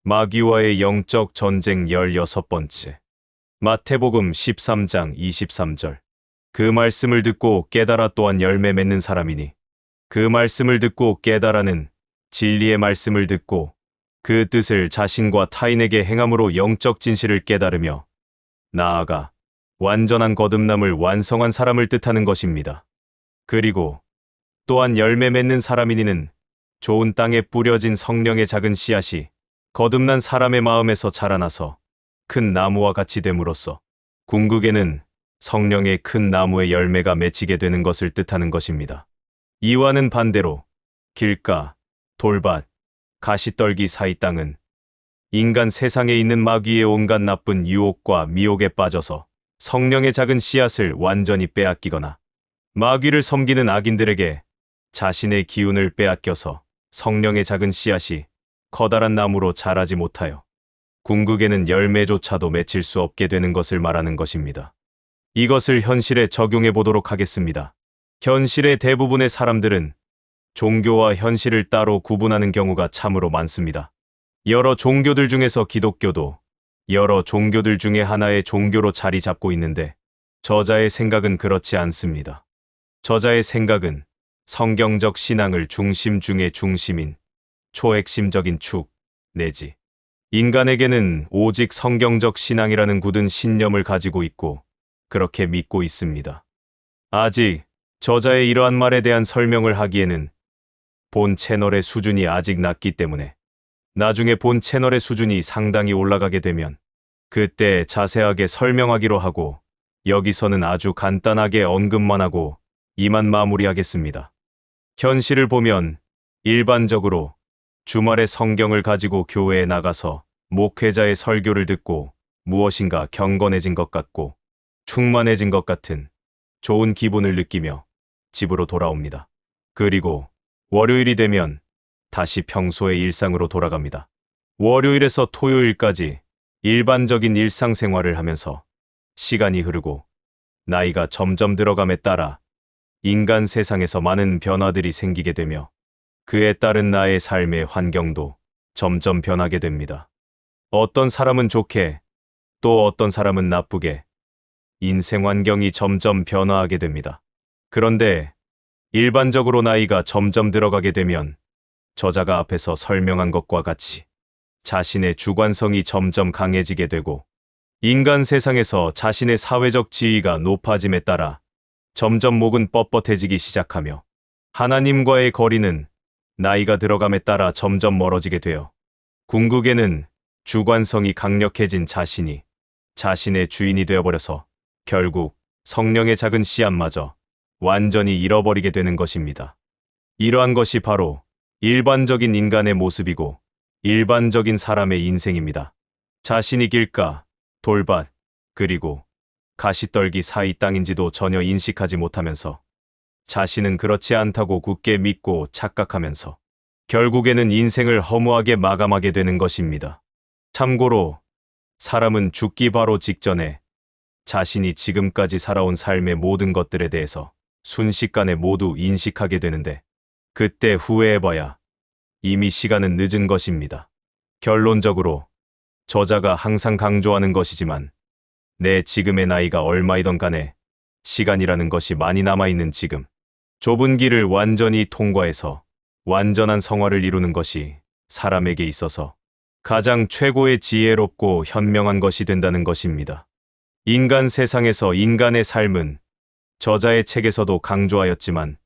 마귀와의 영적 전쟁 16번째. 마태복음 13장 23절. 그 말씀을 듣고 깨달아 또한 열매 맺는 사람이니, 그 말씀을 듣고 깨달아는 진리의 말씀을 듣고 그 뜻을 자신과 타인에게 행함으로 영적 진실을 깨달으며 나아가 완전한 거듭남을 완성한 사람을 뜻하는 것입니다. 그리고 또한 열매 맺는 사람이니는 좋은 땅에 뿌려진 성령의 작은 씨앗이 거듭난 사람의 마음에서 자라나서 큰 나무와 같이 됨으로써 궁극에는 성령의 큰 나무의 열매가 맺히게 되는 것을 뜻하는 것입니다. 이와는 반대로 길가, 돌밭, 가시떨기 사이 땅은 인간 세상에 있는 마귀의 온갖 나쁜 유혹과 미혹에 빠져서 성령의 작은 씨앗을 완전히 빼앗기거나 마귀를 섬기는 악인들에게 자신의 기운을 빼앗겨서 성령의 작은 씨앗이 커다란 나무로 자라지 못하여 궁극에는 열매조차도 맺힐 수 없게 되는 것을 말하는 것입니다. 이것을 현실에 적용해 보도록 하겠습니다. 현실의 대부분의 사람들은 종교와 현실을 따로 구분하는 경우가 참으로 많습니다. 여러 종교들 중에서 기독교도 여러 종교들 중에 하나의 종교로 자리 잡고 있는데 저자의 생각은 그렇지 않습니다. 저자의 생각은 성경적 신앙을 중심 중의 중심인 초핵심적인 축 내지 인간에게는 오직 성경적 신앙이라는 굳은 신념을 가지고 있고 그렇게 믿고 있습니다. 아직 저자의 이러한 말에 대한 설명을 하기에는 본 채널의 수준이 아직 낮기 때문에 나중에 본 채널의 수준이 상당히 올라가게 되면 그때 자세하게 설명하기로 하고 여기서는 아주 간단하게 언급만 하고 이만 마무리하겠습니다. 현실을 보면 일반적으로 주말에 성경을 가지고 교회에 나가서 목회자의 설교를 듣고 무엇인가 경건해진 것 같고 충만해진 것 같은 좋은 기분을 느끼며 집으로 돌아옵니다. 그리고 월요일이 되면 다시 평소의 일상으로 돌아갑니다. 월요일에서 토요일까지 일반적인 일상생활을 하면서 시간이 흐르고 나이가 점점 들어감에 따라 인간 세상에서 많은 변화들이 생기게 되며 그에 따른 나의 삶의 환경도 점점 변하게 됩니다. 어떤 사람은 좋게 또 어떤 사람은 나쁘게 인생 환경이 점점 변화하게 됩니다. 그런데 일반적으로 나이가 점점 들어가게 되면 저자가 앞에서 설명한 것과 같이 자신의 주관성이 점점 강해지게 되고 인간 세상에서 자신의 사회적 지위가 높아짐에 따라 점점 목은 뻣뻣해지기 시작하며 하나님과의 거리는 나이가 들어감에 따라 점점 멀어지게 되어 궁극에는 주관성이 강력해진 자신이 자신의 주인이 되어버려서 결국 성령의 작은 씨앗마저 완전히 잃어버리게 되는 것입니다. 이러한 것이 바로 일반적인 인간의 모습이고 일반적인 사람의 인생입니다. 자신이 길가, 돌밭, 그리고 가시떨기 사이 땅인지도 전혀 인식하지 못하면서 자신은 그렇지 않다고 굳게 믿고 착각하면서 결국에는 인생을 허무하게 마감하게 되는 것입니다. 참고로 사람은 죽기 바로 직전에 자신이 지금까지 살아온 삶의 모든 것들에 대해서 순식간에 모두 인식하게 되는데 그때 후회해봐야 이미 시간은 늦은 것입니다. 결론적으로 저자가 항상 강조하는 것이지만 내 지금의 나이가 얼마이던 간에 시간이라는 것이 많이 남아있는 지금 좁은 길을 완전히 통과해서 완전한 성화를 이루는 것이 사람에게 있어서 가장 최고의 지혜롭고 현명한 것이 된다는 것입니다. 인간 세상에서 인간의 삶은 저자의 책에서도 강조하였지만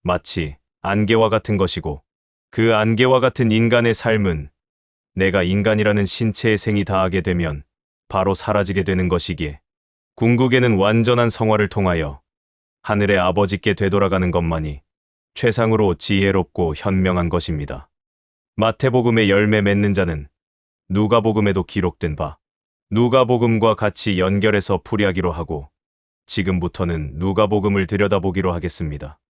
마치 안개와 같은 것이고 그 안개와 같은 인간의 삶은 내가 인간이라는 신체의 생이 다하게 되면 바로 사라지게 되는 것이기에 궁극에는 완전한 성화를 통하여 하늘의 아버지께 되돌아가는 것만이 최상으로 지혜롭고 현명한 것입니다. 마태복음의 열매 맺는 자는 누가복음에도 기록된 바 누가복음과 같이 연결해서 풀이하기로 하고 지금부터는 누가복음을 들여다보기로 하겠습니다.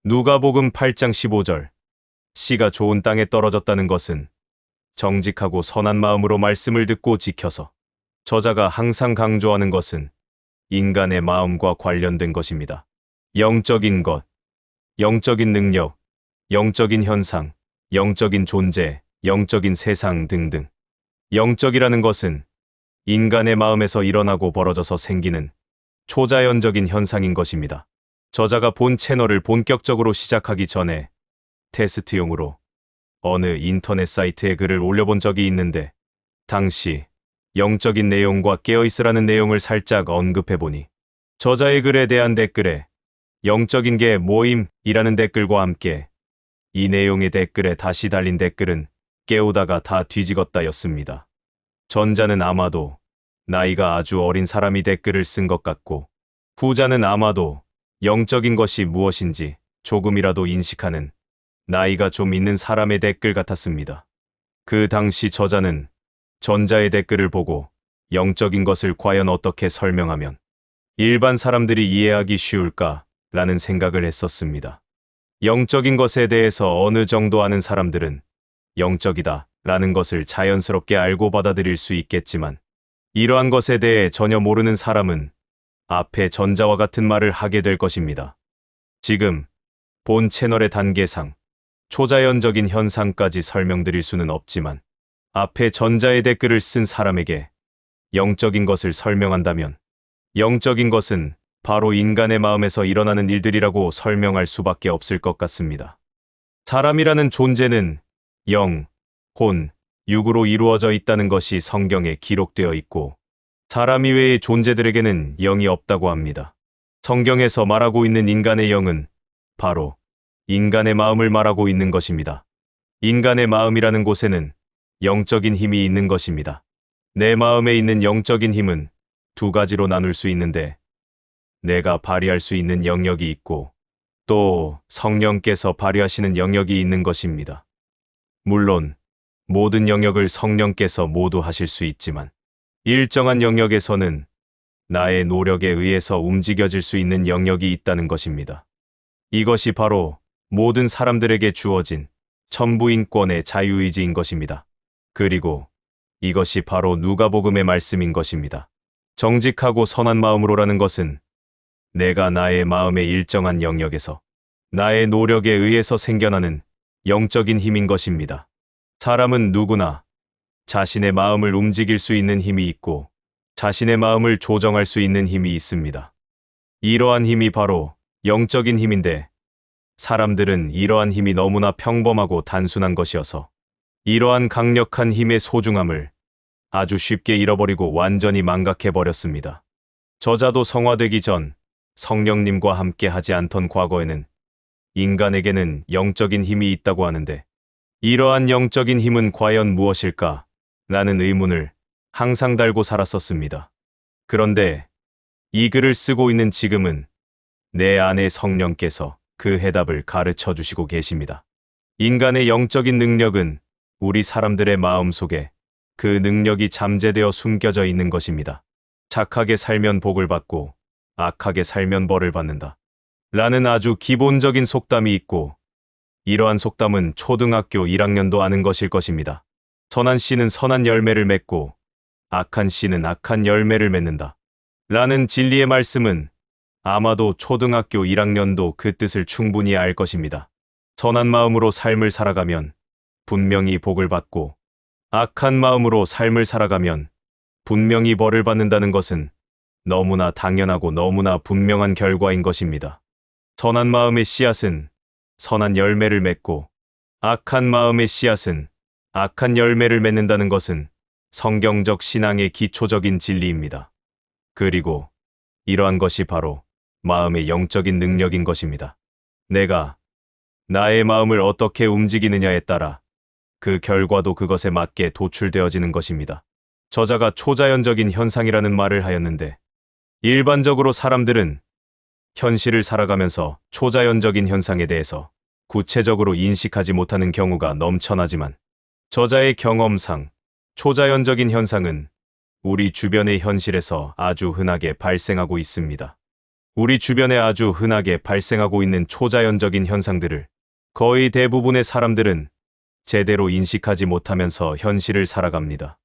누가복음 8장 15절. 씨가 좋은 땅에 떨어졌다는 것은 정직하고 선한 마음으로 말씀을 듣고 지켜서 저자가 항상 강조하는 것은 인간의 마음과 관련된 것입니다. 영적인 것, 영적인 능력, 영적인 현상, 영적인 존재, 영적인 세상 등등 영적이라는 것은 인간의 마음에서 일어나고 벌어져서 생기는 초자연적인 현상인 것입니다. 저자가 본 채널을 본격적으로 시작하기 전에 테스트용으로 어느 인터넷 사이트에 글을 올려본 적이 있는데 당시 영적인 내용과 깨어있으라는 내용을 살짝 언급해보니 저자의 글에 대한 댓글에 영적인 게 모임이라는 댓글과 함께 이 내용의 댓글에 다시 달린 댓글은 깨우다가 다 뒤지겄다였습니다. 전자는 아마도 나이가 아주 어린 사람이 댓글을 쓴 것 같고 후자는 아마도 영적인 것이 무엇인지 조금이라도 인식하는 나이가 좀 있는 사람의 댓글 같았습니다. 그 당시 저자는 전자의 댓글을 보고 영적인 것을 과연 어떻게 설명하면 일반 사람들이 이해하기 쉬울까라는 생각을 했었습니다. 영적인 것에 대해서 어느 정도 아는 사람들은 영적이다 라는 것을 자연스럽게 알고 받아들일 수 있겠지만 이러한 것에 대해 전혀 모르는 사람은 앞에 전자와 같은 말을 하게 될 것입니다. 지금 본 채널의 단계상 초자연적인 현상까지 설명드릴 수는 없지만 앞에 전자의 댓글을 쓴 사람에게 영적인 것을 설명한다면 영적인 것은 바로 인간의 마음에서 일어나는 일들이라고 설명할 수밖에 없을 것 같습니다. 사람이라는 존재는 영, 혼, 육으로 이루어져 있다는 것이 성경에 기록되어 있고 사람 이외의 존재들에게는 영이 없다고 합니다. 성경에서 말하고 있는 인간의 영은 바로 인간의 마음을 말하고 있는 것입니다. 인간의 마음이라는 곳에는 영적인 힘이 있는 것입니다. 내 마음에 있는 영적인 힘은 두 가지로 나눌 수 있는데 내가 발휘할 수 있는 영역이 있고 또 성령께서 발휘하시는 영역이 있는 것입니다. 물론 모든 영역을 성령께서 모두 하실 수 있지만 일정한 영역에서는 나의 노력에 의해서 움직여질 수 있는 영역이 있다는 것입니다. 이것이 바로 모든 사람들에게 주어진 천부인권의 자유의지인 것입니다. 그리고 이것이 바로 누가복음의 말씀인 것입니다. 정직하고 선한 마음으로라는 것은 내가 나의 마음의 일정한 영역에서 나의 노력에 의해서 생겨나는 영적인 힘인 것입니다. 사람은 누구나 자신의 마음을 움직일 수 있는 힘이 있고 자신의 마음을 조정할 수 있는 힘이 있습니다. 이러한 힘이 바로 영적인 힘인데 사람들은 이러한 힘이 너무나 평범하고 단순한 것이어서 이러한 강력한 힘의 소중함을 아주 쉽게 잃어버리고 완전히 망각해버렸습니다. 저자도 성화되기 전 성령님과 함께 하지 않던 과거에는 인간에게는 영적인 힘이 있다고 하는데 이러한 영적인 힘은 과연 무엇일까? 라는 의문을 항상 달고 살았었습니다. 그런데 이 글을 쓰고 있는 지금은 내 안에 성령께서 그 해답을 가르쳐 주시고 계십니다. 인간의 영적인 능력은 우리 사람들의 마음 속에 그 능력이 잠재되어 숨겨져 있는 것입니다. 착하게 살면 복을 받고 악하게 살면 벌을 받는다. 라는 아주 기본적인 속담이 있고 이러한 속담은 초등학교 1학년도 아는 것일 것입니다. 선한 씨는 선한 열매를 맺고 악한 씨는 악한 열매를 맺는다. 라는 진리의 말씀은 아마도 초등학교 1학년도 그 뜻을 충분히 알 것입니다. 선한 마음으로 삶을 살아가면 분명히 복을 받고 악한 마음으로 삶을 살아가면 분명히 벌을 받는다는 것은 너무나 당연하고 너무나 분명한 결과인 것입니다. 선한 마음의 씨앗은 선한 열매를 맺고 악한 마음의 씨앗은 악한 열매를 맺는다는 것은 성경적 신앙의 기초적인 진리입니다. 그리고 이러한 것이 바로 마음의 영적인 능력인 것입니다. 내가 나의 마음을 어떻게 움직이느냐에 따라 그 결과도 그것에 맞게 도출되어지는 것입니다. 저자가 초자연적인 현상이라는 말을 하였는데 일반적으로 사람들은 현실을 살아가면서 초자연적인 현상에 대해서 구체적으로 인식하지 못하는 경우가 넘쳐나지만 저자의 경험상 초자연적인 현상은 우리 주변의 현실에서 아주 흔하게 발생하고 있습니다. 우리 주변에 아주 흔하게 발생하고 있는 초자연적인 현상들을 거의 대부분의 사람들은 제대로 인식하지 못하면서 현실을 살아갑니다.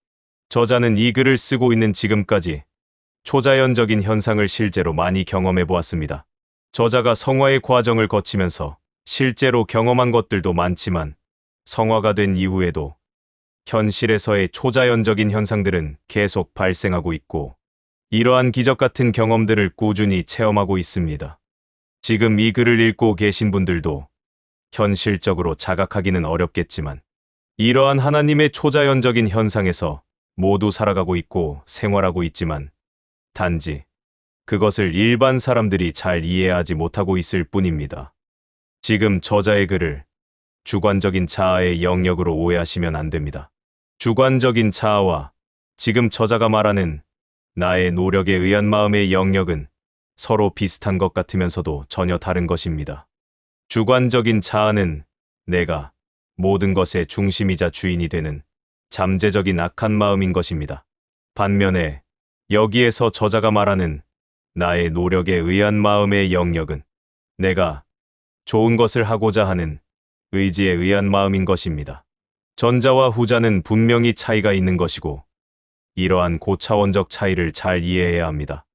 저자는 이 글을 쓰고 있는 지금까지 초자연적인 현상을 실제로 많이 경험해 보았습니다. 저자가 성화의 과정을 거치면서 실제로 경험한 것들도 많지만 성화가 된 이후에도 현실에서의 초자연적인 현상들은 계속 발생하고 있고, 이러한 기적 같은 경험들을 꾸준히 체험하고 있습니다. 지금 이 글을 읽고 계신 분들도 현실적으로 자각하기는 어렵겠지만, 이러한 하나님의 초자연적인 현상에서 모두 살아가고 있고 생활하고 있지만, 단지 그것을 일반 사람들이 잘 이해하지 못하고 있을 뿐입니다. 지금 저자의 글을 주관적인 자아의 영역으로 오해하시면 안 됩니다. 주관적인 자아와 지금 저자가 말하는 나의 노력에 의한 마음의 영역은 서로 비슷한 것 같으면서도 전혀 다른 것입니다. 주관적인 자아는 내가 모든 것의 중심이자 주인이 되는 잠재적인 악한 마음인 것입니다. 반면에 여기에서 저자가 말하는 나의 노력에 의한 마음의 영역은 내가 좋은 것을 하고자 하는 의지에 의한 마음인 것입니다. 전자와 후자는 분명히 차이가 있는 것이고, 이러한 고차원적 차이를 잘 이해해야 합니다.